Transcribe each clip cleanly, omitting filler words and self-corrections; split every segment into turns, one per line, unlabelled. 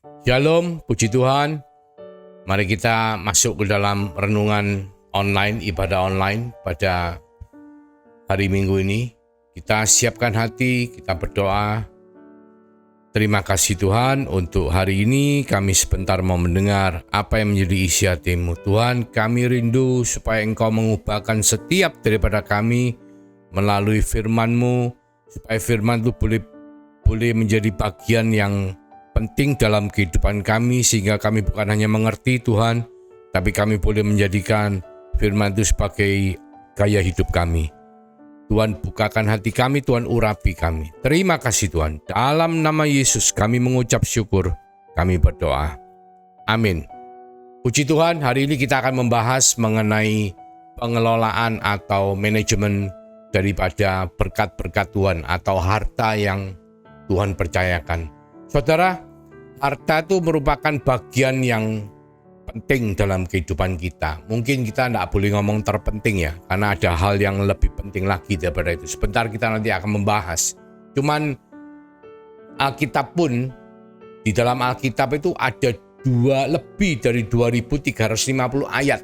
Shalom, puji Tuhan. Mari kita masuk ke dalam renungan online, ibadah online pada hari Minggu ini. Kita siapkan hati, kita berdoa. Terima kasih Tuhan untuk hari ini kami sebentar mau mendengar apa yang menjadi isi hati-Mu. Tuhan, kami rindu supaya Engkau mengubahkan setiap daripada kami melalui firman-Mu, supaya firman itu boleh menjadi bagian yang penting dalam kehidupan kami, sehingga kami bukan hanya mengerti Tuhan, tapi kami boleh menjadikan firman itu sebagai gaya hidup kami. Tuhan, bukakan hati kami, Tuhan urapi kami. Terima kasih Tuhan. Dalam nama Yesus kami mengucap syukur, kami berdoa. Amin. Puji Tuhan, hari ini kita akan membahas mengenai pengelolaan atau manajemen daripada berkat-berkat Tuhan atau harta yang Tuhan percayakan. Saudara, harta itu merupakan bagian yang penting dalam kehidupan kita. Mungkin kita tidak boleh ngomong terpenting ya, karena ada hal yang lebih penting lagi daripada itu. Sebentar kita nanti akan membahas. Cuman Alkitab pun, di dalam Alkitab itu ada lebih dari 2350 ayat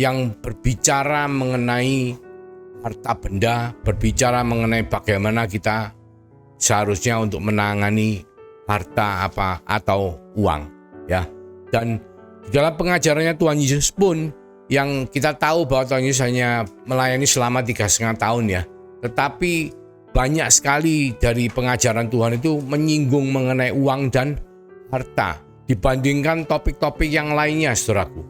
yang berbicara mengenai harta benda, berbicara mengenai bagaimana kita seharusnya untuk menangani harta apa atau uang ya. Dan di dalam pengajarannya Tuhan Yesus pun, yang kita tahu bahwa Tuhan Yesus hanya melayani selama 3,5 tahun ya, tetapi banyak sekali dari pengajaran Tuhan itu menyinggung mengenai uang dan harta dibandingkan topik-topik yang lainnya. Saudaraku,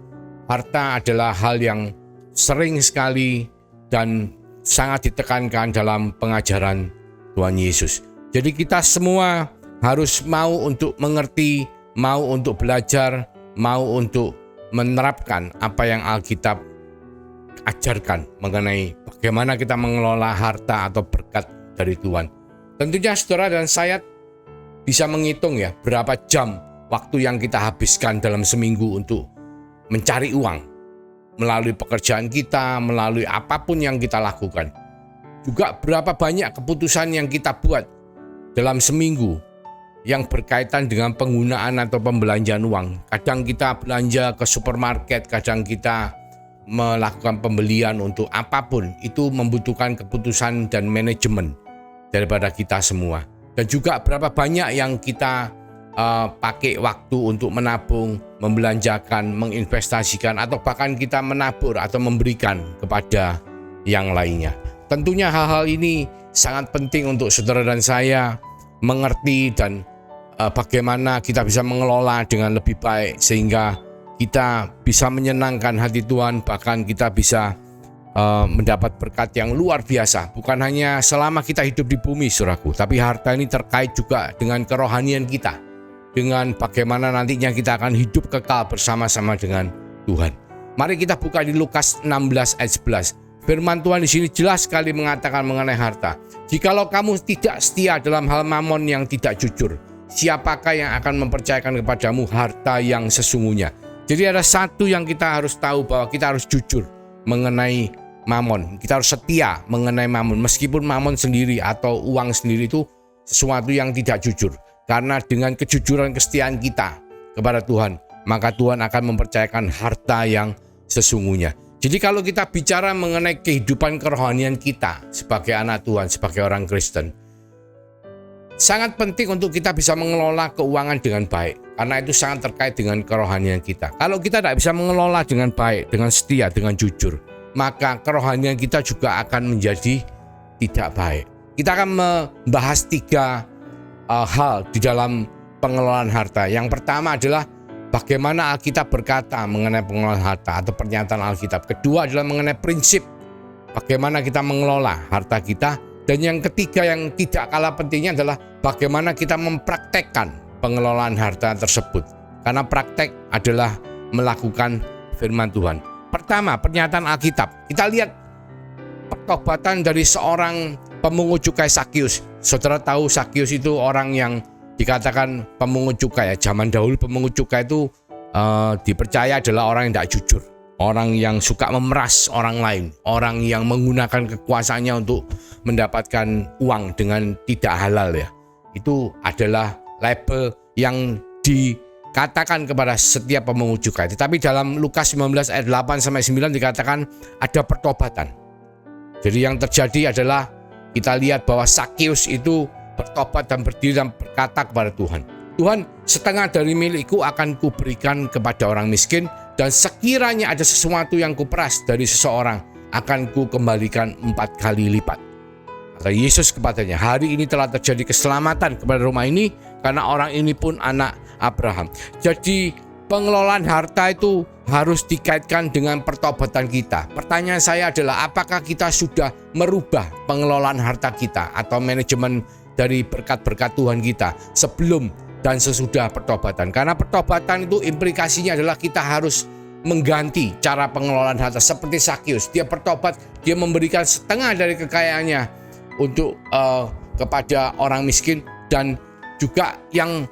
harta adalah hal yang sering sekali dan sangat ditekankan dalam pengajaran Tuhan Yesus. Jadi kita semua harus mau untuk mengerti, mau untuk belajar, mau untuk menerapkan apa yang Alkitab ajarkan mengenai bagaimana kita mengelola harta atau berkat dari Tuhan. Tentunya saudara dan saya bisa menghitung ya berapa jam waktu yang kita habiskan dalam seminggu untuk mencari uang melalui pekerjaan kita, melalui apapun yang kita lakukan. Juga berapa banyak keputusan yang kita buat dalam seminggu yang berkaitan dengan penggunaan atau pembelanjaan uang. Kadang kita belanja ke supermarket, kadang kita melakukan pembelian untuk apapun. Itu membutuhkan keputusan dan manajemen daripada kita semua. Dan juga berapa banyak yang kita pakai waktu untuk menabung, membelanjakan, menginvestasikan, atau bahkan kita menabur atau memberikan kepada yang lainnya. Tentunya hal-hal ini sangat penting untuk saudara dan saya mengerti dan bagaimana kita bisa mengelola dengan lebih baik sehingga kita bisa menyenangkan hati Tuhan, bahkan kita bisa mendapat berkat yang luar biasa. Bukan hanya selama kita hidup di bumi, saudaraku, tapi harta ini terkait juga dengan kerohanian kita, dengan bagaimana nantinya kita akan hidup kekal bersama-sama dengan Tuhan. Mari kita buka di Lukas 16 ayat 11. Firman Tuhan di sini jelas sekali mengatakan mengenai harta. Jikalau kamu tidak setia dalam hal mamon yang tidak jujur, siapakah yang akan mempercayakan kepadamu harta yang sesungguhnya? Jadi ada satu yang kita harus tahu, bahwa kita harus jujur mengenai mamon. Kita harus setia mengenai mamon. Meskipun mamon sendiri atau uang sendiri itu sesuatu yang tidak jujur. Karena dengan kejujuran kesetiaan kita kepada Tuhan, maka Tuhan akan mempercayakan harta yang sesungguhnya. Jadi kalau kita bicara mengenai kehidupan kerohanian kita sebagai anak Tuhan, sebagai orang Kristen, sangat penting untuk kita bisa mengelola keuangan dengan baik, karena itu sangat terkait dengan kerohanian kita. Kalau kita tidak bisa mengelola dengan baik, dengan setia, dengan jujur, maka kerohanian kita juga akan menjadi tidak baik. Kita akan membahas 3 hal di dalam pengelolaan harta. Yang pertama adalah bagaimana Alkitab berkata mengenai pengelolaan harta atau pernyataan Alkitab. Kedua adalah mengenai prinsip bagaimana kita mengelola harta kita. Dan yang ketiga yang tidak kalah pentingnya adalah bagaimana kita mempraktekkan pengelolaan harta tersebut. Karena praktek adalah melakukan firman Tuhan. Pertama, pernyataan Alkitab. Kita lihat pertobatan dari seorang pemungut cukai, Zakius. Saudara tahu Zakius itu orang yang dikatakan pemungut cukai ya. Zaman dahulu pemungut cukai itu dipercaya adalah orang yang tidak jujur, orang yang suka memeras orang lain, orang yang menggunakan kekuasaannya untuk mendapatkan uang dengan tidak halal ya. Itu adalah label yang katakan kepada setiap pemungut cukai. Tetapi dalam Lukas 19 ayat 8-9 dikatakan ada pertobatan. Jadi yang terjadi adalah kita lihat bahwa Sakeus itu bertobat dan berdiri dan berkata kepada Tuhan, Tuhan, setengah dari milikku akan kuberikan kepada orang miskin, dan sekiranya ada sesuatu yang kuperas dari seseorang akan kukembalikan 4 kali lipat. Kata Yesus kepadanya, hari ini telah terjadi keselamatan kepada rumah ini karena orang ini pun anak Abraham. Jadi pengelolaan harta itu harus dikaitkan dengan pertobatan kita. Pertanyaan saya adalah, apakah kita sudah merubah pengelolaan harta kita atau manajemen dari berkat-berkat Tuhan kita sebelum dan sesudah pertobatan? Karena pertobatan itu implikasinya adalah kita harus mengganti cara pengelolaan harta. Seperti Sakeus, dia bertobat, dia memberikan setengah dari kekayaannya untuk kepada orang miskin, dan juga yang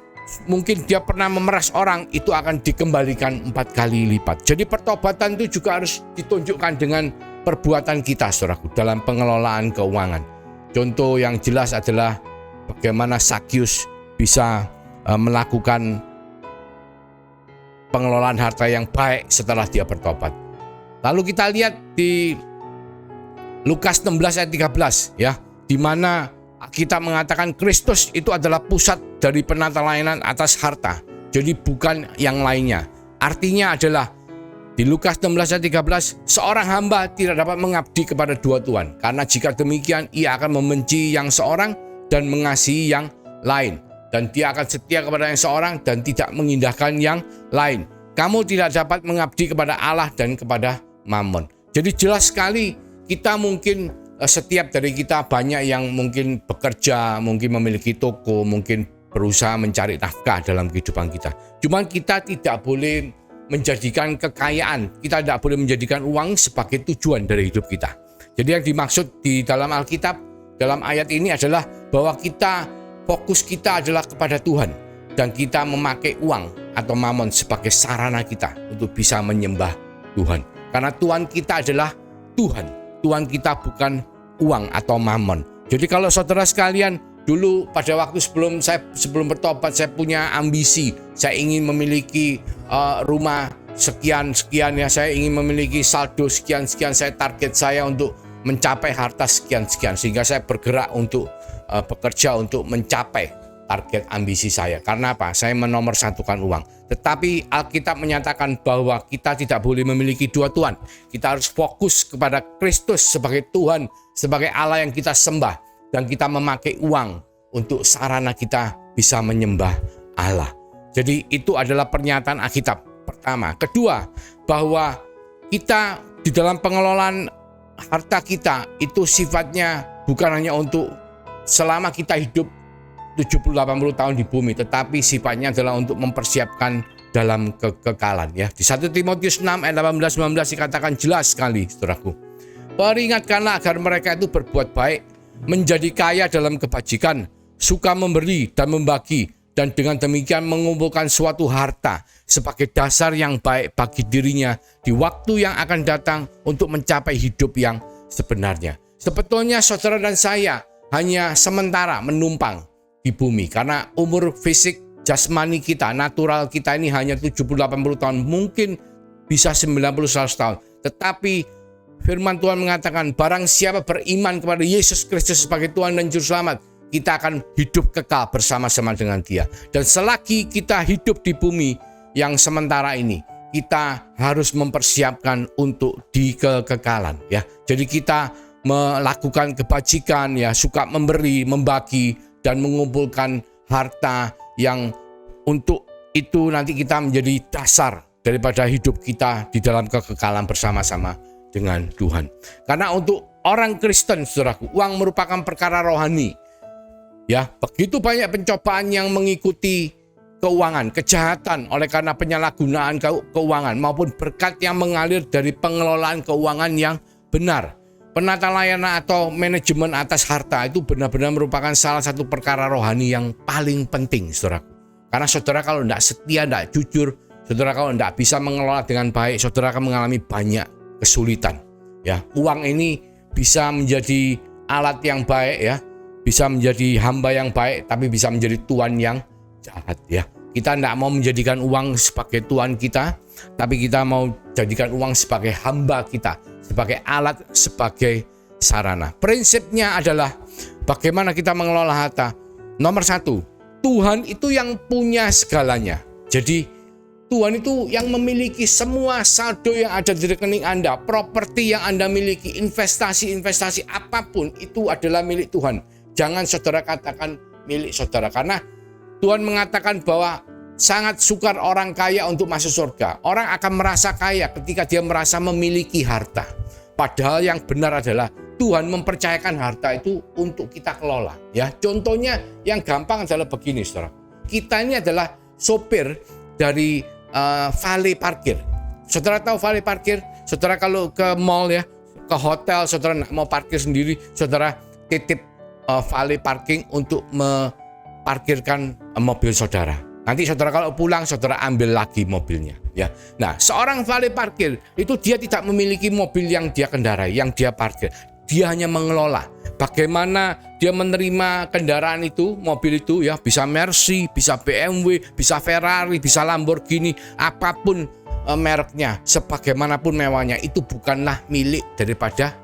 mungkin dia pernah memeras orang itu akan dikembalikan 4 kali lipat. Jadi pertobatan itu juga harus ditunjukkan dengan perbuatan kita, saudaraku, dalam pengelolaan keuangan. Contoh yang jelas adalah bagaimana Sakeus bisa melakukan pengelolaan harta yang baik setelah dia bertobat. Lalu kita lihat di Lukas 16 ayat 13 ya, di mana kita mengatakan Kristus itu adalah pusat dari penata layanan atas harta. Jadi bukan yang lainnya. Artinya adalah di Lukas 16 ayat 13, seorang hamba tidak dapat mengabdi kepada dua tuan, karena jika demikian ia akan membenci yang seorang dan mengasihi yang lain, dan dia akan setia kepada yang seorang dan tidak mengindahkan yang lain. Kamu tidak dapat mengabdi kepada Allah dan kepada Mammon. Jadi jelas sekali, kita mungkin setiap dari kita banyak yang mungkin bekerja, mungkin memiliki toko, mungkin berusaha mencari nafkah dalam kehidupan kita. Cuman kita tidak boleh menjadikan kekayaan, kita tidak boleh menjadikan uang sebagai tujuan dari hidup kita. Jadi yang dimaksud di dalam Alkitab, dalam ayat ini adalah bahwa fokus kita adalah kepada Tuhan, dan kita memakai uang atau mamon sebagai sarana kita untuk bisa menyembah Tuhan. Karena Tuhan kita adalah Tuhan. Tuhan kita bukan uang atau mamon. Jadi kalau saudara sekalian, dulu pada waktu sebelum bertobat, saya punya ambisi, saya ingin memiliki rumah sekian ya, saya ingin memiliki saldo sekian, saya target saya untuk mencapai harta sekian, sehingga saya bergerak untuk bekerja untuk mencapai target ambisi saya. Karena apa? Saya menomorsatukan uang. Tetapi Alkitab menyatakan bahwa kita tidak boleh memiliki dua tuan. Kita harus fokus kepada Kristus sebagai Tuhan, sebagai Allah yang kita sembah, dan kita memakai uang untuk sarana kita bisa menyembah Allah. Jadi itu adalah pernyataan Alkitab pertama. Kedua, bahwa kita di dalam pengelolaan harta kita itu sifatnya bukan hanya untuk selama kita hidup 70-80 tahun di bumi, tetapi sifatnya adalah untuk mempersiapkan dalam kekekalan ya. Di 1 Timotius 6 ayat 18-19 dikatakan jelas sekali, saudaraku. Peringatkanlah agar mereka itu berbuat baik, menjadi kaya dalam kebajikan, suka memberi dan membagi, dan dengan demikian mengumpulkan suatu harta sebagai dasar yang baik bagi dirinya di waktu yang akan datang untuk mencapai hidup yang sebenarnya. Sebetulnya saudara dan saya hanya sementara menumpang di bumi, karena umur fisik jasmani kita, natural kita ini hanya 70-80 tahun, mungkin bisa 90-100 tahun. Tetapi firman Tuhan mengatakan, barang siapa beriman kepada Yesus Kristus sebagai Tuhan dan Juru Selamat, kita akan hidup kekal bersama-sama dengan Dia. Dan selagi kita hidup di bumi yang sementara ini, kita harus mempersiapkan untuk di kekekalan ya. Jadi kita melakukan kebajikan ya, suka memberi, membagi, dan mengumpulkan harta yang untuk itu nanti kita menjadi dasar daripada hidup kita di dalam kekekalan bersama-sama dengan Tuhan. Karena untuk orang Kristen, saudaraku, uang merupakan perkara rohani. Ya, begitu banyak pencobaan yang mengikuti keuangan, kejahatan oleh karena penyalahgunaan keuangan maupun berkat yang mengalir dari pengelolaan keuangan yang benar. Penata layanan atau manajemen atas harta itu benar-benar merupakan salah satu perkara rohani yang paling penting, saudaraku. Karena saudara kalau tidak setia, tidak jujur, saudara kalau tidak bisa mengelola dengan baik, saudara akan mengalami banyak kesulitan. Ya, uang ini bisa menjadi alat yang baik ya, bisa menjadi hamba yang baik, tapi bisa menjadi tuan yang jahat ya. Kita tidak mau menjadikan uang sebagai Tuhan kita, tapi kita mau jadikan uang sebagai hamba kita, sebagai alat, sebagai sarana. Prinsipnya adalah bagaimana kita mengelola harta. Nomor satu, Tuhan itu yang punya segalanya. Jadi Tuhan itu yang memiliki semua saldo yang ada di rekening Anda, properti yang Anda miliki, investasi apapun itu adalah milik Tuhan. Jangan saudara katakan milik saudara, karena Tuhan mengatakan bahwa sangat sukar orang kaya untuk masuk surga. Orang akan merasa kaya ketika dia merasa memiliki harta. Padahal yang benar adalah Tuhan mempercayakan harta itu untuk kita kelola. Ya, contohnya yang gampang adalah begini, saudara. Kita ini adalah sopir dari valet parkir. Saudara tahu valet parkir? Saudara kalau ke mall ya, ke hotel, saudara mau parkir sendiri, saudara titip valet parking untuk parkirkan mobil saudara. Nanti saudara kalau pulang, saudara ambil lagi mobilnya. Ya, nah seorang valet parkir itu dia tidak memiliki mobil yang dia kendarai, yang dia parkir. Dia hanya mengelola. Bagaimana dia menerima kendaraan itu, mobil itu ya, bisa Mercy, bisa BMW, bisa Ferrari, bisa Lamborghini, apapun mereknya, sebagaimanapun mewahnya, itu bukanlah milik daripada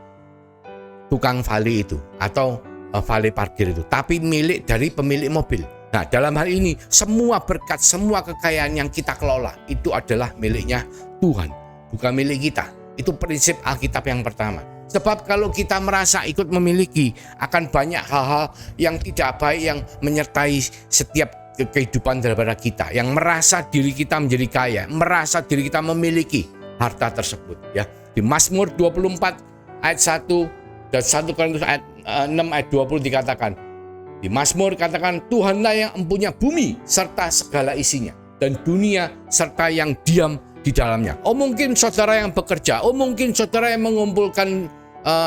tukang valet itu atau valet parkir itu, tapi milik dari pemilik mobil. Nah, dalam hal ini semua berkat, semua kekayaan yang kita kelola itu adalah miliknya Tuhan, bukan milik kita. Itu prinsip Alkitab yang pertama. Sebab kalau kita merasa ikut memiliki, akan banyak hal-hal yang tidak baik yang menyertai setiap kehidupan daripada kita, yang merasa diri kita menjadi kaya, merasa diri kita memiliki harta tersebut. Ya, di Mazmur 24 ayat 1 dan 1 Korintus ayat 6 ayat 20 dikatakan, di Mazmur katakan, Tuhanlah yang empunya bumi serta segala isinya, dan dunia serta yang diam di dalamnya. Oh, mungkin saudara yang bekerja, oh mungkin saudara yang mengumpulkan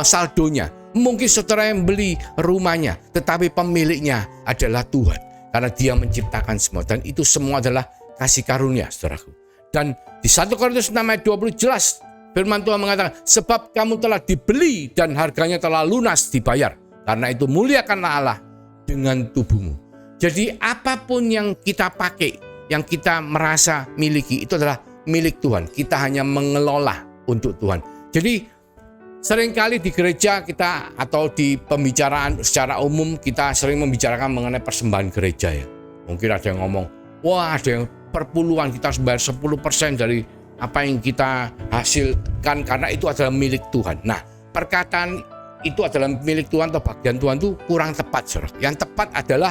saldonya, mungkin saudara yang beli rumahnya, tetapi pemiliknya adalah Tuhan, karena Dia menciptakan semua, dan itu semua adalah kasih karunia, saudaraku. Dan di 1 Korintus 6 ayat 20 jelas firman Tuhan mengatakan, sebab kamu telah dibeli dan harganya telah lunas dibayar, karena itu muliakanlah Allah dengan tubuhmu. Jadi apapun yang kita pakai, yang kita merasa miliki, itu adalah milik Tuhan. Kita hanya mengelola untuk Tuhan. Jadi seringkali di gereja kita atau di pembicaraan secara umum kita sering membicarakan mengenai persembahan gereja ya. Mungkin ada yang ngomong, wah ada yang perpuluhan, kita harus bayar 10% dari apa yang kita hasilkan karena itu adalah milik Tuhan. Nah, perkataan itu adalah milik Tuhan atau bagian Tuhan itu kurang tepat, saudara. Yang tepat adalah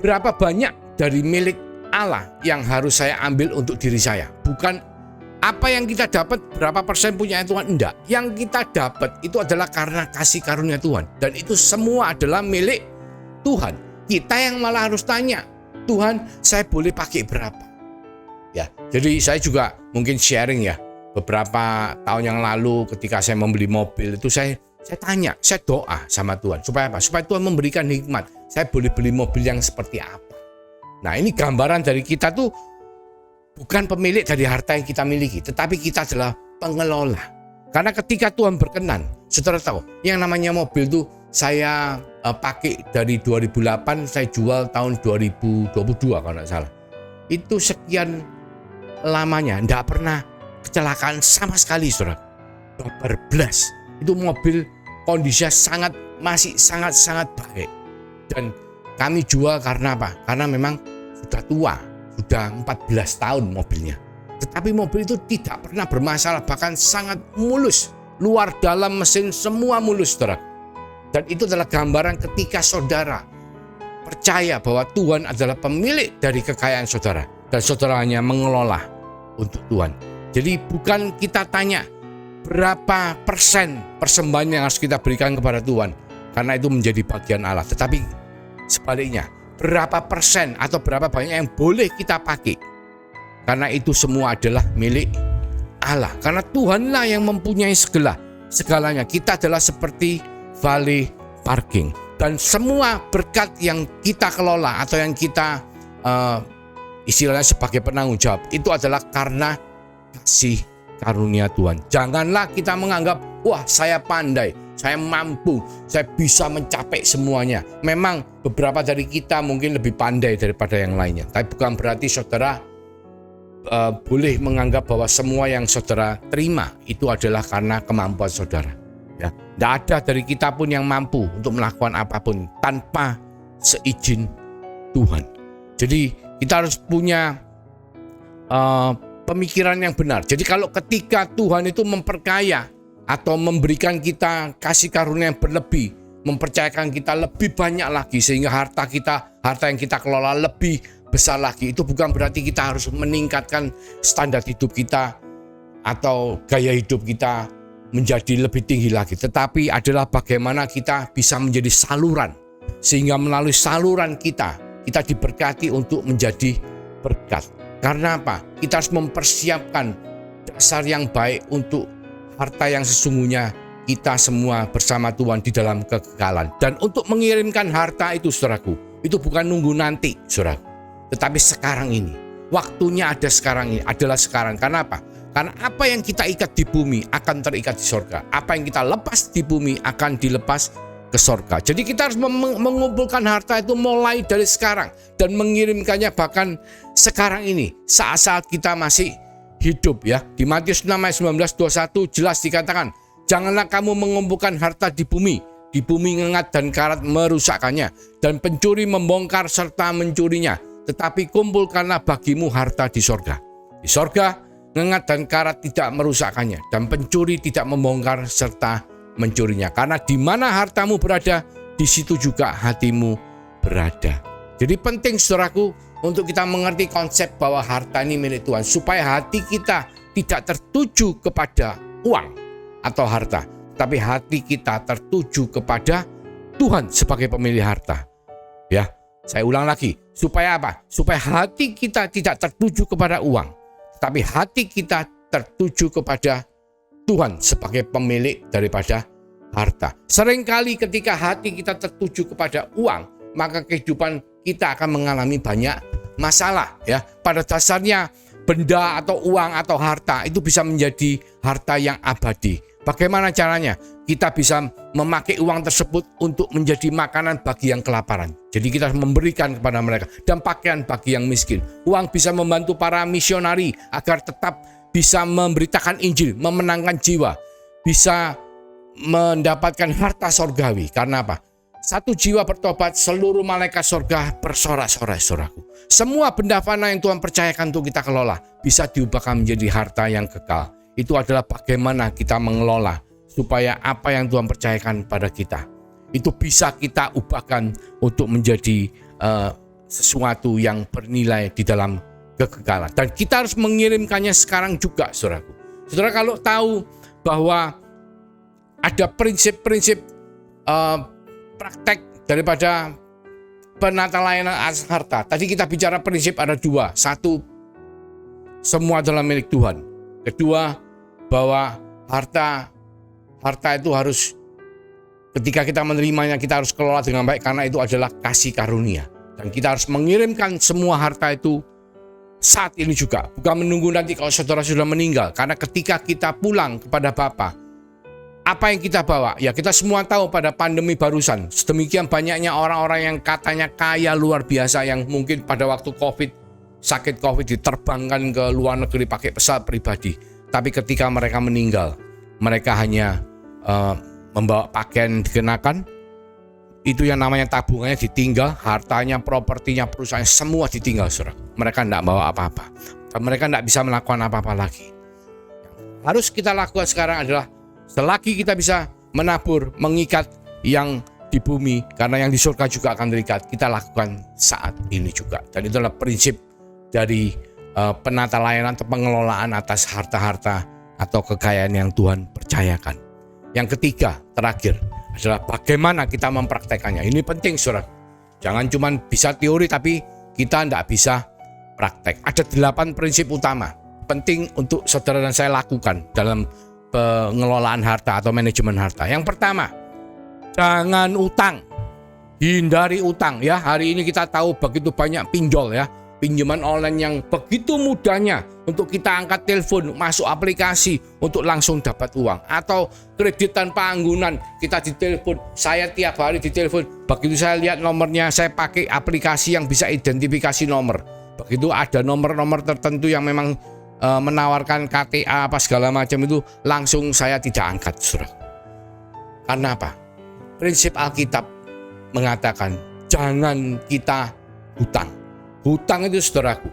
berapa banyak dari milik Allah yang harus saya ambil untuk diri saya. Bukan apa yang kita dapat, berapa persen punya Tuhan, enggak. Yang kita dapat itu adalah karena kasih karunia Tuhan. Dan itu semua adalah milik Tuhan. Kita yang malah harus tanya, Tuhan saya boleh pakai berapa? Ya, jadi saya juga mungkin sharing ya. Beberapa tahun yang lalu ketika saya membeli mobil itu saya tanya, saya doa sama Tuhan. Supaya apa? Supaya Tuhan memberikan hikmat. Saya boleh beli mobil yang seperti apa? Nah, ini gambaran dari kita tuh bukan pemilik dari harta yang kita miliki, tetapi kita adalah pengelola. Karena ketika Tuhan berkenan, saudara tahu, yang namanya mobil tuh saya pakai dari 2008, saya jual tahun 2022 kalau nggak salah. Itu sekian lamanya, nggak pernah kecelakaan sama sekali, saudara. Berblas. Itu mobil kondisinya masih sangat baik. Dan kami jual karena apa? Karena memang sudah tua, sudah 14 tahun mobilnya. Tetapi mobil itu tidak pernah bermasalah, bahkan sangat mulus. Luar dalam mesin semua mulus, saudara. Dan itu adalah gambaran ketika saudara percaya bahwa Tuhan adalah pemilik dari kekayaan saudara. Dan saudara hanya mengelola untuk Tuhan. Jadi bukan kita tanya berapa persen persembahan yang harus kita berikan kepada Tuhan, karena itu menjadi bagian Allah. Tetapi sebaliknya, berapa persen atau berapa banyak yang boleh kita pakai, karena itu semua adalah milik Allah. Karena Tuhanlah yang mempunyai segalanya. Kita adalah seperti valet parking. Dan semua berkat yang kita kelola atau yang kita istilahnya sebagai penanggung jawab, itu adalah karena kasih karunia Tuhan. Janganlah kita menganggap, wah saya pandai, saya mampu, saya bisa mencapai semuanya. Memang beberapa dari kita mungkin lebih pandai daripada yang lainnya, tapi bukan berarti saudara boleh menganggap bahwa semua yang saudara terima itu adalah karena kemampuan saudara. Ya, tidak ada dari kita pun yang mampu untuk melakukan apapun tanpa seizin Tuhan. Jadi kita harus punya pemikiran yang benar. Jadi kalau ketika Tuhan itu memperkaya atau memberikan kita kasih karunia yang berlebih, mempercayakan kita lebih banyak lagi sehingga harta yang kita kelola lebih besar lagi, itu bukan berarti kita harus meningkatkan standar hidup kita atau gaya hidup kita menjadi lebih tinggi lagi, tetapi adalah bagaimana kita bisa menjadi saluran, sehingga melalui saluran kita diberkati untuk menjadi berkat. Karena apa? Kita harus mempersiapkan dasar yang baik untuk harta yang sesungguhnya kita semua bersama Tuhan di dalam kekekalan. Dan untuk mengirimkan harta itu, saudaraku, itu bukan nunggu nanti, saudaraku, tetapi sekarang ini. Waktunya ada sekarang ini, adalah sekarang. Karena apa? Karena apa yang kita ikat di bumi akan terikat di sorga. Apa yang kita lepas di bumi akan dilepas ke sorga. Jadi kita harus mengumpulkan harta itu mulai dari sekarang dan mengirimkannya bahkan sekarang ini, saat-saat kita masih hidup, ya. Di Matius 6 ayat 19-21 jelas dikatakan, janganlah kamu mengumpulkan harta di bumi ngengat dan karat merusakkannya, dan pencuri membongkar serta mencurinya. Tetapi kumpulkanlah bagimu harta di sorga. Di sorga ngengat dan karat tidak merusakkannya, dan pencuri tidak membongkar serta mencurinya. Karena di mana hartamu berada, di situ juga hatimu berada. Jadi penting, saudaraku, untuk kita mengerti konsep bahwa harta ini milik Tuhan, supaya hati kita tidak tertuju kepada uang atau harta, tapi hati kita tertuju kepada Tuhan sebagai pemilik harta. Ya, saya ulang lagi, supaya apa? Supaya hati kita tidak tertuju kepada uang, tapi hati kita tertuju kepada Tuhan sebagai pemilik daripada harta. Seringkali ketika hati kita tertuju kepada uang, maka kehidupan kita akan mengalami banyak masalah, ya. Pada dasarnya benda atau uang atau harta itu bisa menjadi harta yang abadi. Bagaimana caranya? Kita bisa memakai uang tersebut untuk menjadi makanan bagi yang kelaparan. Jadi kita memberikan kepada mereka, dan pakaian bagi yang miskin. Uang bisa membantu para misionari agar tetap bisa memberitakan Injil, memenangkan jiwa, bisa mendapatkan harta sorgawi. Karena apa? Satu jiwa bertobat, seluruh malaikat sorga bersorak-sorai, saudaraku. Semua benda fana yang Tuhan percayakan untuk kita kelola bisa diubahkan menjadi harta yang kekal. Itu adalah bagaimana kita mengelola supaya apa yang Tuhan percayakan pada kita itu bisa kita ubahkan untuk menjadi sesuatu yang bernilai di dalam kekekalan. Dan kita harus mengirimkannya sekarang juga, saudaraku. Saudara kalau tahu bahwa ada prinsip-prinsip praktek daripada penata layanan atas harta. Tadi kita bicara prinsip ada dua. Satu, semua adalah milik Tuhan. Kedua, bahwa harta itu harus, ketika kita menerimanya, kita harus kelola dengan baik karena itu adalah kasih karunia. Dan kita harus mengirimkan semua harta itu saat ini juga. Bukan menunggu nanti kalau saudara sudah meninggal. Karena ketika kita pulang kepada Bapa, apa yang kita bawa? Ya, kita semua tahu pada pandemi barusan, sedemikian banyaknya orang-orang yang katanya kaya luar biasa, yang mungkin pada waktu sakit COVID diterbangkan ke luar negeri pakai pesawat pribadi. Tapi ketika mereka meninggal, mereka hanya membawa pakaian dikenakan, itu yang namanya tabungannya ditinggal, hartanya, propertinya, perusahaannya semua ditinggal, saudara. Mereka tidak bawa apa-apa, dan mereka tidak bisa melakukan apa-apa lagi. Yang harus kita lakukan sekarang adalah, selagi kita bisa menabur, mengikat yang di bumi, karena yang di surga juga akan terikat, kita lakukan saat ini juga. Dan itu adalah prinsip dari penata layanan atau pengelolaan atas harta-harta atau kekayaan yang Tuhan percayakan. Yang ketiga, terakhir, adalah bagaimana kita mempraktekannya. Ini penting, saudara. Jangan cuma bisa teori tapi kita tidak bisa praktek. Ada 8 prinsip utama penting untuk saudara dan saya lakukan dalam pengelolaan harta atau manajemen harta. Yang pertama, jangan utang. Hindari utang, ya. Hari ini kita tahu begitu banyak pinjol, ya. pinjaman online yang begitu mudahnya untuk kita angkat telepon, masuk aplikasi untuk langsung dapat uang, atau kredit tanpa anggunan, kita ditelepon, saya tiap hari ditelepon, begitu saya lihat nomornya, saya pakai aplikasi yang bisa identifikasi nomor, begitu ada nomor-nomor tertentu yang memang menawarkan KTA apa segala macam itu, langsung saya tidak angkat, saudara. Karena apa? Prinsip Alkitab mengatakan jangan kita hutang. Hutang itu, saudaraku,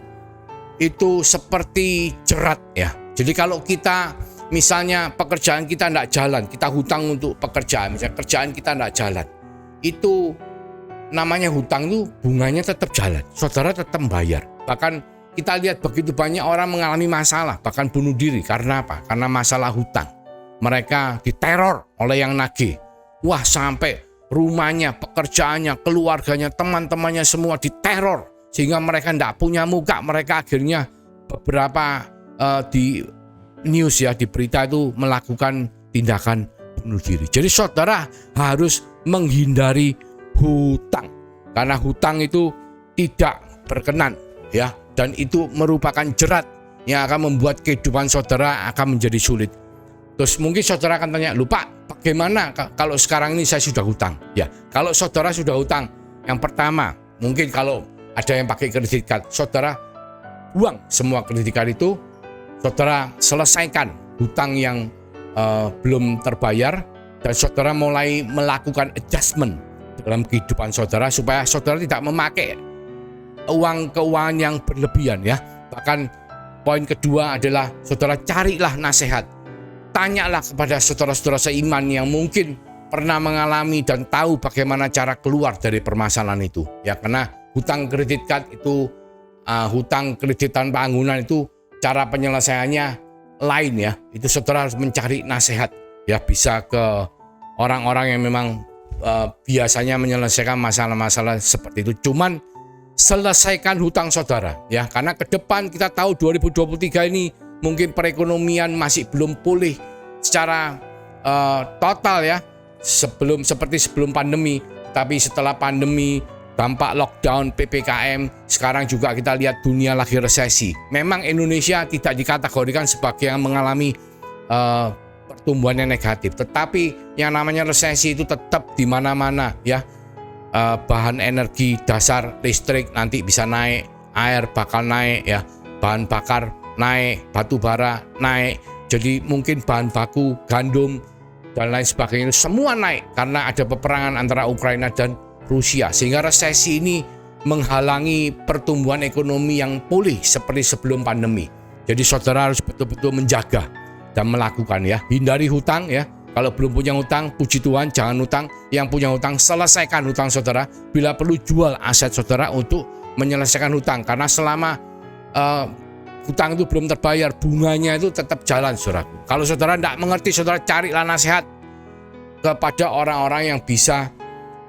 itu seperti jerat ya. Jadi kalau kita misalnya pekerjaan kita tidak jalan, kita hutang untuk pekerjaan, misalnya kerjaan kita tidak jalan, itu namanya hutang, itu bunganya tetap jalan, saudara tetap bayar. Bahkan kita lihat begitu banyak orang mengalami masalah, bahkan bunuh diri. Karena apa? Karena masalah hutang. Mereka diteror oleh yang nagih. Wah, sampai rumahnya, pekerjaannya, keluarganya, teman-temannya semua diteror. Sehingga mereka tidak punya muka. Mereka akhirnya beberapa di news ya, di berita itu melakukan tindakan bunuh diri. Jadi saudara harus menghindari hutang. Karena hutang itu tidak berkenan ya. Dan itu merupakan jerat yang akan membuat kehidupan saudara akan menjadi sulit. Terus mungkin saudara akan tanya, lupa bagaimana kalau sekarang ini saya sudah hutang? Ya, kalau saudara sudah hutang, yang pertama mungkin kalau ada yang pakai kredit card, saudara buang semua kredit card itu, saudara selesaikan hutang yang belum terbayar, dan saudara mulai melakukan adjustment dalam kehidupan saudara supaya saudara tidak memakai uang keuangan yang berlebihan ya. Bahkan poin kedua adalah saudara carilah nasihat. Tanyalah kepada saudara-saudara seiman yang mungkin pernah mengalami dan tahu bagaimana cara keluar dari permasalahan itu. Ya, karena hutang kredit card itu, hutang kredit tanpa anggunan itu cara penyelesaiannya lain ya. Itu saudara harus mencari nasihat. Ya, bisa ke orang-orang yang memang biasanya menyelesaikan masalah-masalah seperti itu. Cuman selesaikan hutang saudara ya, karena ke depan kita tahu 2023 ini mungkin perekonomian masih belum pulih secara total ya, seperti sebelum pandemi. Tapi setelah pandemi, dampak lockdown, PPKM, sekarang juga kita lihat dunia lagi resesi. Memang Indonesia tidak dikategorikan sebagai yang mengalami pertumbuhan yang negatif, tetapi yang namanya resesi itu tetap di mana-mana ya. Bahan energi dasar, listrik nanti bisa naik, air bakal naik ya, bahan bakar naik, batu bara naik, jadi mungkin bahan baku, gandum dan lain sebagainya semua naik karena ada peperangan antara Ukraina dan Rusia, sehingga resesi ini menghalangi pertumbuhan ekonomi yang pulih seperti sebelum pandemi. Jadi saudara harus betul-betul menjaga dan melakukan ya, hindari hutang ya. Kalau belum punya hutang, puji Tuhan, jangan hutang. Yang punya hutang, selesaikan hutang saudara. Bila perlu, jual aset saudara untuk menyelesaikan hutang. Karena selama hutang itu belum terbayar, bunganya itu tetap jalan, saudaraku. Kalau saudara tidak mengerti, saudara carilah nasihat kepada orang-orang yang bisa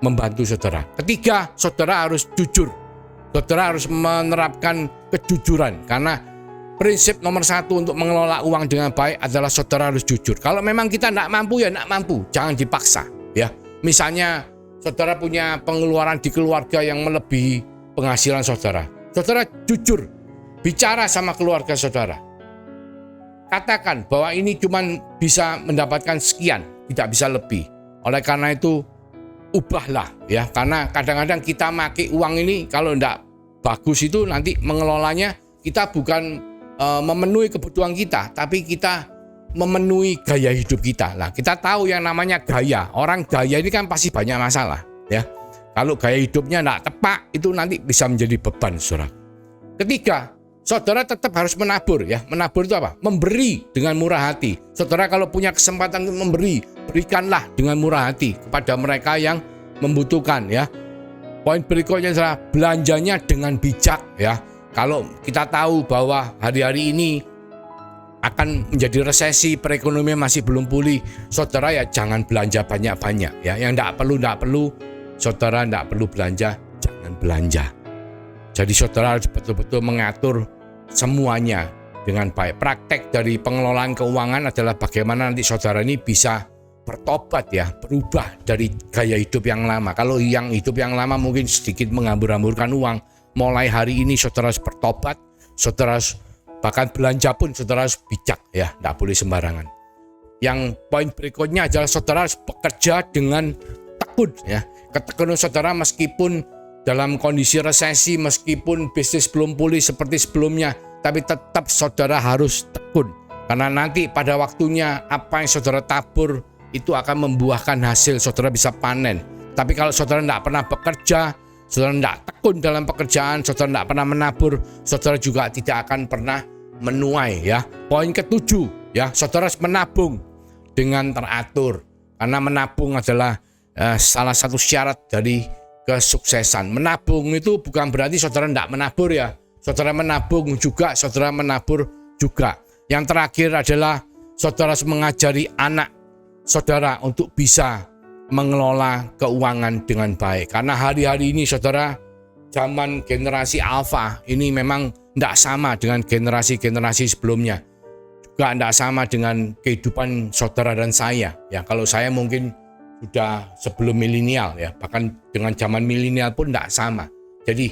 membantu saudara. Ketiga, saudara harus jujur. Saudara harus menerapkan kejujuran. Karena prinsip nomor satu untuk mengelola uang dengan baik adalah saudara harus jujur. Kalau memang kita tidak mampu, ya tidak mampu, jangan dipaksa ya. Misalnya saudara punya pengeluaran di keluarga yang melebihi penghasilan saudara, saudara jujur bicara sama keluarga saudara, katakan bahwa ini cuma bisa mendapatkan sekian, tidak bisa lebih. Oleh karena itu ubahlah ya, karena kadang-kadang kita pakai uang ini kalau tidak bagus itu nanti mengelolanya kita bukan memenuhi kebutuhan kita, tapi kita memenuhi gaya hidup kita. Nah, kita tahu yang namanya gaya. Orang gaya ini kan pasti banyak masalah, ya. Kalau gaya hidupnya tidak tepat, itu nanti bisa menjadi beban, saudara. Ketiga, saudara tetap harus menabur, ya. Menabur itu apa? Memberi dengan murah hati. Saudara kalau punya kesempatan untuk memberi, berikanlah dengan murah hati kepada mereka yang membutuhkan, ya. Poin berikutnya adalah belanjanya dengan bijak, ya. Kalau kita tahu bahwa hari-hari ini akan menjadi resesi, perekonomian masih belum pulih, saudara ya jangan belanja banyak-banyak ya. Yang tidak perlu, saudara tidak perlu belanja, jangan belanja. Jadi saudara harus betul-betul mengatur semuanya dengan baik. Praktek dari pengelolaan keuangan adalah bagaimana nanti saudara ini bisa bertobat ya, berubah dari gaya hidup yang lama. Kalau yang hidup yang lama mungkin sedikit menghambur-hamburkan uang, mulai hari ini saudara harus bertobat, saudara harus, bahkan belanja pun saudara harus bijak ya, tidak boleh sembarangan. Yang poin berikutnya adalah saudara harus bekerja dengan tekun ya. Ketekunan saudara meskipun dalam kondisi resesi, meskipun bisnis belum pulih seperti sebelumnya, tapi tetap saudara harus tekun. Karena nanti pada waktunya apa yang saudara tabur itu akan membuahkan hasil, saudara bisa panen. Tapi kalau saudara tidak pernah bekerja, saudara tidak tekun dalam pekerjaan, saudara tidak pernah menabur, saudara juga tidak akan pernah menuai ya. Poin ketujuh ya, saudara harus menabung dengan teratur. Karena menabung adalah salah satu syarat dari kesuksesan. Menabung itu bukan berarti saudara tidak menabur ya. Saudara menabung juga, saudara menabur juga. Yang terakhir adalah saudara harus mengajari anak saudara untuk bisa mengelola keuangan dengan baik. Karena hari-hari ini saudara, zaman generasi alfa ini memang tidak sama dengan generasi-generasi sebelumnya. Juga tidak sama dengan kehidupan saudara dan saya. Ya, kalau saya mungkin sudah sebelum milenial ya, bahkan dengan zaman milenial pun tidak sama. Jadi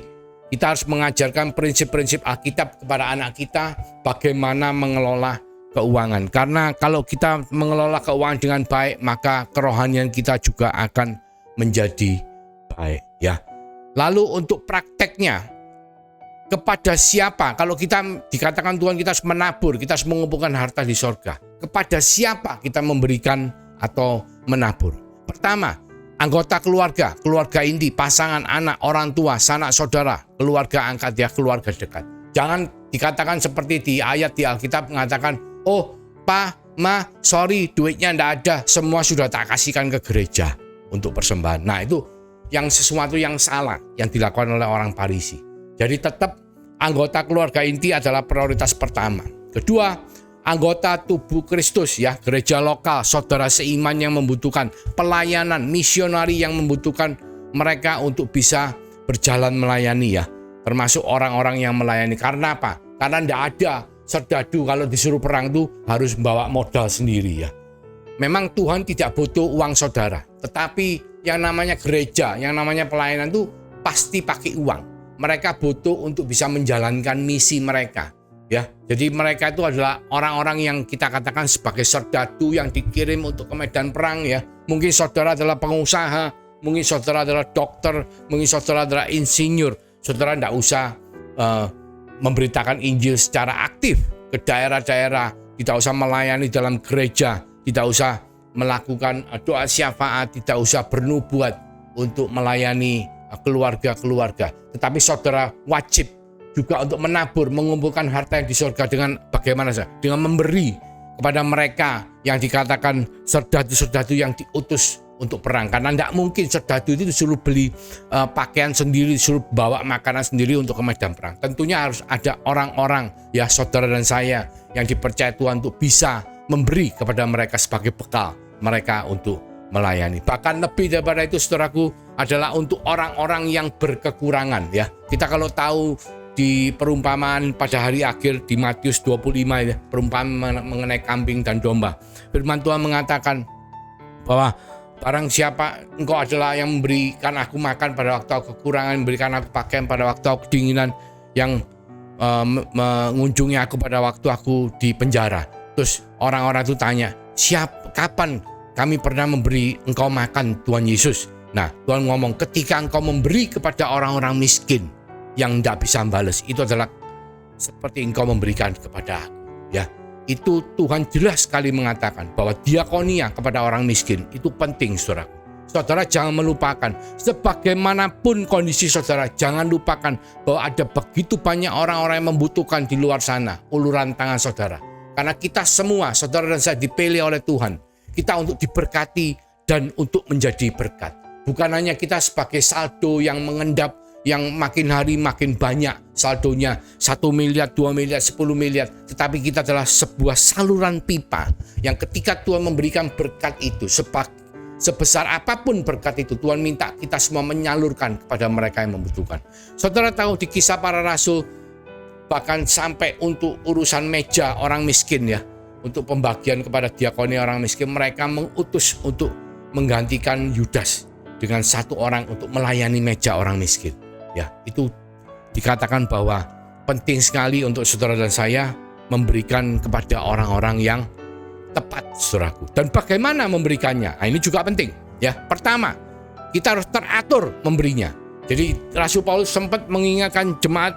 kita harus mengajarkan prinsip-prinsip Alkitab kepada anak kita bagaimana mengelola keuangan. Karena kalau kita mengelola keuangan dengan baik, maka kerohanian kita juga akan menjadi baik ya. Lalu untuk prakteknya, kepada siapa? Kalau kita dikatakan Tuhan kita harus menabur, kita harus mengumpulkan harta di sorga. Kepada siapa kita memberikan atau menabur? Pertama, anggota keluarga, keluarga inti, pasangan, anak, orang tua, sanak saudara, keluarga angkat ya, keluarga dekat. Jangan dikatakan seperti di ayat di Alkitab mengatakan, oh Pak, Ma, sorry duitnya enggak ada, semua sudah tak kasihkan ke gereja untuk persembahan. Nah itu yang sesuatu yang salah yang dilakukan oleh orang Farisi. Jadi tetap anggota keluarga inti adalah prioritas pertama. Kedua, anggota tubuh Kristus ya, gereja lokal, saudara seiman yang membutuhkan pelayanan, misionari yang membutuhkan mereka untuk bisa berjalan melayani ya, termasuk orang-orang yang melayani. Karena apa? Karena tidak ada serdadu kalau disuruh perang tuh harus membawa modal sendiri ya. Memang Tuhan tidak butuh uang saudara, tetapi yang namanya gereja, yang namanya pelayanan tuh pasti pakai uang. Mereka butuh untuk bisa menjalankan misi mereka. Ya, jadi mereka itu adalah orang-orang yang kita katakan sebagai serdadu yang dikirim untuk ke medan perang ya. Mungkin saudara adalah pengusaha, mungkin saudara adalah dokter, mungkin saudara adalah insinyur. Saudara tidak usah memberitakan Injil secara aktif ke daerah-daerah, tidak usah melayani dalam gereja, tidak usah melakukan doa syafaat, tidak usah bernubuat untuk melayani keluarga-keluarga. Tetapi saudara wajib juga untuk menabur, mengumpulkan harta yang di surga dengan bagaimana saja? Dengan memberi kepada mereka yang dikatakan serdadu-serdadu yang diutus untuk perang. Karena tidak mungkin serdadu itu disuruh beli pakaian sendiri, disuruh bawa makanan sendiri untuk ke medan perang. Tentunya harus ada orang-orang ya, saudara dan saya yang dipercaya Tuhan untuk bisa memberi kepada mereka sebagai bekal mereka untuk melayani. Bahkan lebih daripada itu saudaraku adalah untuk orang-orang yang berkekurangan ya. Kita kalau tahu di perumpamaan pada hari akhir di Matius 25 ya, perumpamaan mengenai kambing dan domba. Firman Tuhan mengatakan bahwa barang siapa engkau adalah yang memberikan aku makan pada waktu aku kekurangan, memberikan aku pakaian pada waktu aku kedinginan, yang mengunjungi aku pada waktu aku di penjara. Terus orang-orang itu tanya, kapan kami pernah memberi engkau makan Tuhan Yesus? Nah, Tuhan ngomong, ketika engkau memberi kepada orang-orang miskin yang tidak bisa membalas, itu adalah seperti engkau memberikan kepada aku. Ya, itu Tuhan jelas sekali mengatakan bahwa diakonia kepada orang miskin itu penting, saudara. Saudara jangan melupakan, sebagaimanapun kondisi saudara, jangan lupakan bahwa ada begitu banyak orang-orang yang membutuhkan di luar sana, uluran tangan saudara. Karena kita semua, saudara dan saya, dipilih oleh Tuhan. Kita untuk diberkati dan untuk menjadi berkat. Bukan hanya kita sebagai saldo yang mengendap, yang makin hari makin banyak saldonya 1 miliar, 2 miliar, 10 miliar. Tetapi kita adalah sebuah saluran pipa yang ketika Tuhan memberikan berkat itu, sebesar apapun berkat itu, Tuhan minta kita semua menyalurkan kepada mereka yang membutuhkan. Saudara tahu di Kisah Para Rasul, bahkan sampai untuk urusan meja orang miskin ya, untuk pembagian kepada diakoni orang miskin, mereka mengutus untuk menggantikan Yudas dengan satu orang untuk melayani meja orang miskin. Ya, itu dikatakan bahwa penting sekali untuk saudara dan saya memberikan kepada orang-orang yang tepat, saudaraku. Dan bagaimana memberikannya? Nah, ini juga penting. Ya, pertama, kita harus teratur memberinya. Jadi Rasul Paulus sempat mengingatkan jemaat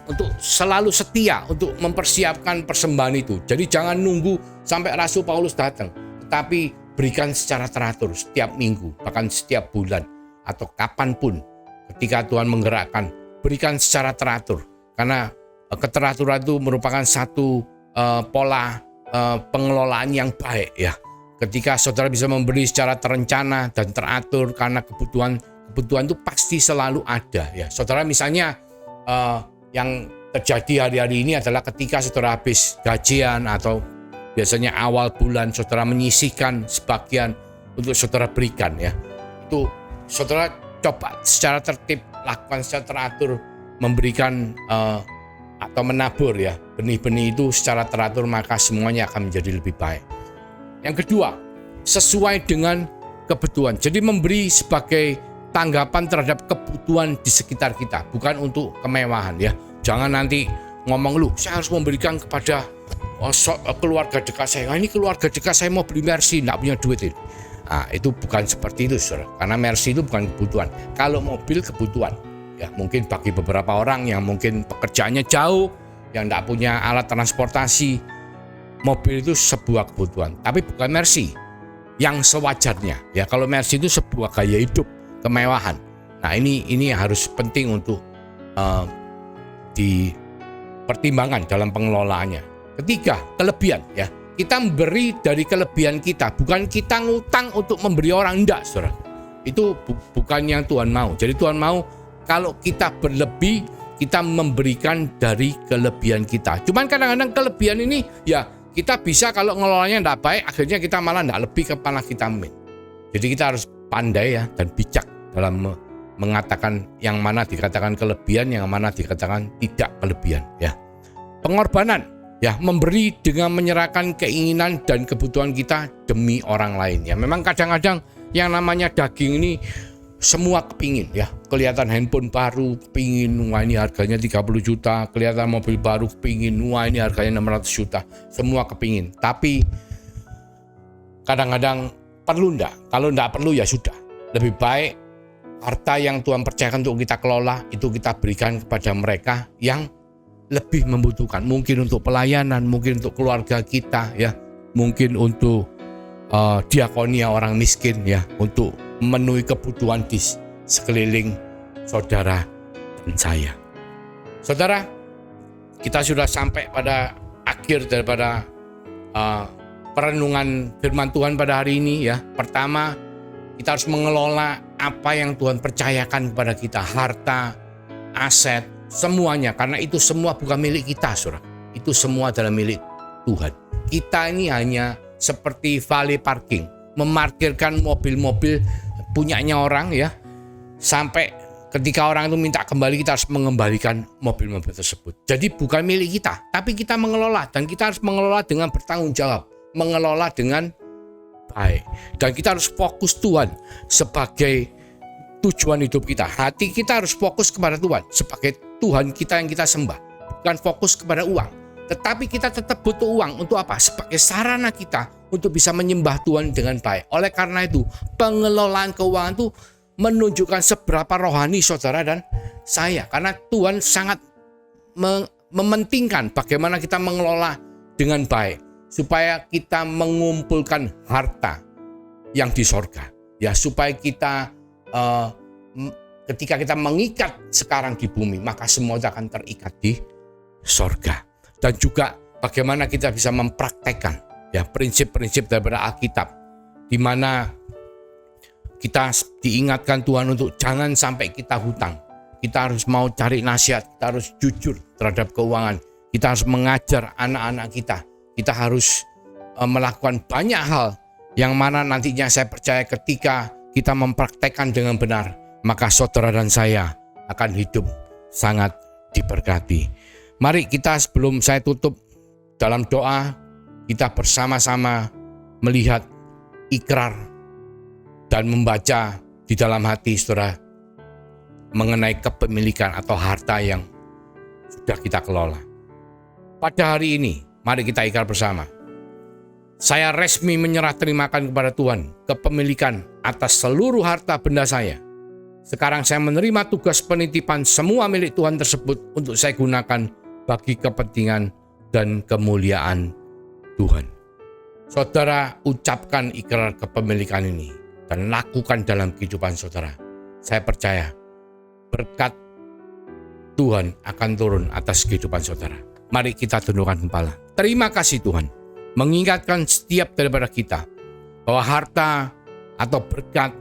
untuk selalu setia untuk mempersiapkan persembahan itu. Jadi jangan nunggu sampai Rasul Paulus datang, tetapi berikan secara teratur setiap minggu, bahkan setiap bulan atau kapanpun ketika Tuhan menggerakkan, berikan secara teratur. Karena keteraturan itu merupakan satu pola pengelolaan yang baik ya. Ketika saudara bisa memberi secara terencana dan teratur, karena kebutuhan itu pasti selalu ada ya. Saudara misalnya yang terjadi hari-hari ini adalah ketika saudara habis gajian atau biasanya awal bulan, saudara menyisihkan sebagian untuk saudara berikan ya. Itu saudara coba secara tertib, lakukan secara teratur, memberikan atau menabur ya benih-benih itu secara teratur, maka semuanya akan menjadi lebih baik. Yang kedua, sesuai dengan kebutuhan. Jadi memberi sebagai tanggapan terhadap kebutuhan di sekitar kita, bukan untuk kemewahan ya. Jangan nanti ngomong, saya harus memberikan kepada keluarga dekat saya. Ini keluarga dekat saya mau beli Mercy, nggak punya duit ini. Nah, itu bukan seperti itu, saudara. Karena Mercy itu bukan kebutuhan. Kalau mobil kebutuhan, ya mungkin bagi beberapa orang yang mungkin pekerjaannya jauh, yang nggak punya alat transportasi, mobil itu sebuah kebutuhan. Tapi bukan Mercy yang sewajarnya. Ya, kalau Mercy itu sebuah gaya hidup, kemewahan. Nah, ini harus penting untuk dipertimbangkan dalam pengelolaannya. Ketiga, kelebihan ya. Kita memberi dari kelebihan kita, bukan kita ngutang untuk memberi orang, enggak, saudara. Itu bukan yang Tuhan mau. Jadi Tuhan mau kalau kita berlebih, kita memberikan dari kelebihan kita. Cuman kadang-kadang kelebihan ini ya kita bisa kalau ngelolanya enggak baik, akhirnya kita malah enggak lebih kepala kita min. Jadi kita harus pandai ya dan bijak dalam mengatakan yang mana dikatakan kelebihan, yang mana dikatakan tidak kelebihan ya. Pengorbanan ya, memberi dengan menyerahkan keinginan dan kebutuhan kita demi orang lain ya. Memang kadang-kadang yang namanya daging ini semua kepingin ya. Kelihatan handphone baru kepingin, wah ini harganya 30 juta. Kelihatan mobil baru kepingin, wah ini harganya 600 juta. Semua kepingin. Tapi kadang-kadang perlu enggak? Kalau enggak perlu ya sudah. Lebih baik harta yang Tuhan percayakan untuk kita kelola itu kita berikan kepada mereka yang lebih membutuhkan. Mungkin untuk pelayanan, mungkin untuk keluarga kita ya, mungkin untuk diakonia orang miskin ya, untuk memenuhi kebutuhan di sekeliling saudara dan saya. Saudara, kita sudah sampai pada akhir daripada perenungan firman Tuhan pada hari ini ya. Pertama, kita harus mengelola apa yang Tuhan percayakan kepada kita, harta, aset, semuanya, karena itu semua bukan milik kita, saudara. Itu semua adalah milik Tuhan. Kita ini hanya seperti valet parking, memarkirkan mobil-mobil punyanya orang ya, sampai ketika orang itu minta kembali, kita harus mengembalikan mobil-mobil tersebut. Jadi bukan milik kita, tapi kita mengelola, dan kita harus mengelola dengan bertanggung jawab, mengelola dengan baik. Dan kita harus fokus Tuhan sebagai tujuan hidup kita. Hati kita harus fokus kepada Tuhan sebagai Tuhan kita yang kita sembah, bukan fokus kepada uang. Tetapi kita tetap butuh uang untuk apa? Sebagai sarana kita untuk bisa menyembah Tuhan dengan baik. Oleh karena itu, pengelolaan keuangan itu menunjukkan seberapa rohani saudara dan saya. Karena Tuhan sangat mementingkan bagaimana kita mengelola dengan baik, supaya kita mengumpulkan harta yang di sorga. Ya, supaya kita ketika kita mengikat sekarang di bumi, maka semua akan terikat di sorga. Dan juga bagaimana kita bisa mempraktekkan ya prinsip-prinsip daripada Alkitab, di mana kita diingatkan Tuhan untuk jangan sampai kita hutang. Kita harus mau cari nasihat, kita harus jujur terhadap keuangan, kita harus mengajar anak-anak kita, kita harus melakukan banyak hal yang mana nantinya saya percaya ketika kita mempraktekkan dengan benar, maka saudara dan saya akan hidup sangat diberkati. Mari kita sebelum saya tutup dalam doa, kita bersama-sama melihat ikrar dan membaca di dalam hati saudara. mengenai kepemilikan atau harta yang sudah kita kelola. Pada hari ini, mari kita ikrar bersama. Saya resmi menyerah terimakan kepada Tuhan kepemilikan atas seluruh harta benda saya. Sekarang saya menerima tugas penitipan semua milik Tuhan tersebut untuk saya gunakan bagi kepentingan dan kemuliaan Tuhan. Saudara, ucapkan ikrar kepemilikan ini dan lakukan dalam kehidupan saudara. Saya percaya berkat Tuhan akan turun atas kehidupan saudara. Mari kita tundukkan kepala. Terima kasih Tuhan, mengingatkan setiap daripada kita bahwa harta atau berkat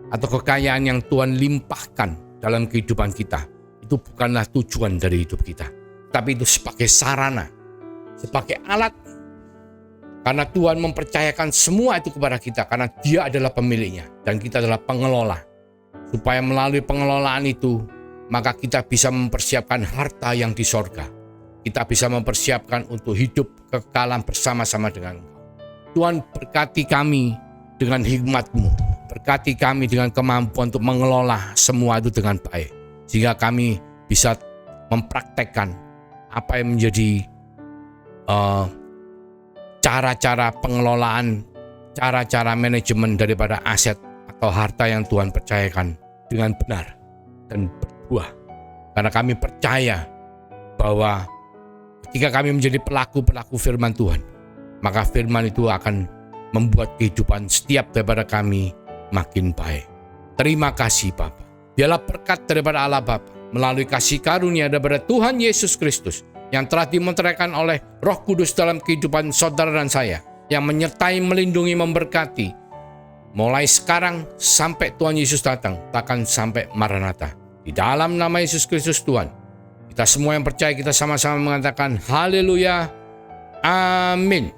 atau kekayaan yang Tuhan limpahkan dalam kehidupan kita itu bukanlah tujuan dari hidup kita, tapi itu sebagai sarana, sebagai alat. Karena Tuhan mempercayakan semua itu kepada kita karena Dia adalah pemiliknya dan kita adalah pengelola. Supaya melalui pengelolaan itu, maka kita bisa mempersiapkan harta yang di sorga. Kita bisa mempersiapkan untuk hidup kekekalan bersama-sama dengan Engkau. Tuhan, berkati kami dengan hikmat-Mu. Berkati kami dengan kemampuan untuk mengelola semua itu dengan baik. Sehingga kami bisa mempraktekkan apa yang menjadi cara-cara pengelolaan, cara-cara manajemen daripada aset atau harta yang Tuhan percayakan dengan benar dan berbuah. Karena kami percaya bahwa ketika kami menjadi pelaku-pelaku firman Tuhan, maka firman itu akan membuat kehidupan setiap daripada kami makin baik. Terima kasih Bapa. Biarlah berkat daripada Allah Bapa melalui kasih karunia daripada Tuhan Yesus Kristus yang telah dimeteraikan oleh Roh Kudus dalam kehidupan saudara dan saya, yang menyertai, melindungi, memberkati mulai sekarang sampai Tuhan Yesus datang, bahkan sampai Maranatha. Di dalam nama Yesus Kristus Tuhan, kita semua yang percaya, kita sama-sama mengatakan haleluya, amin.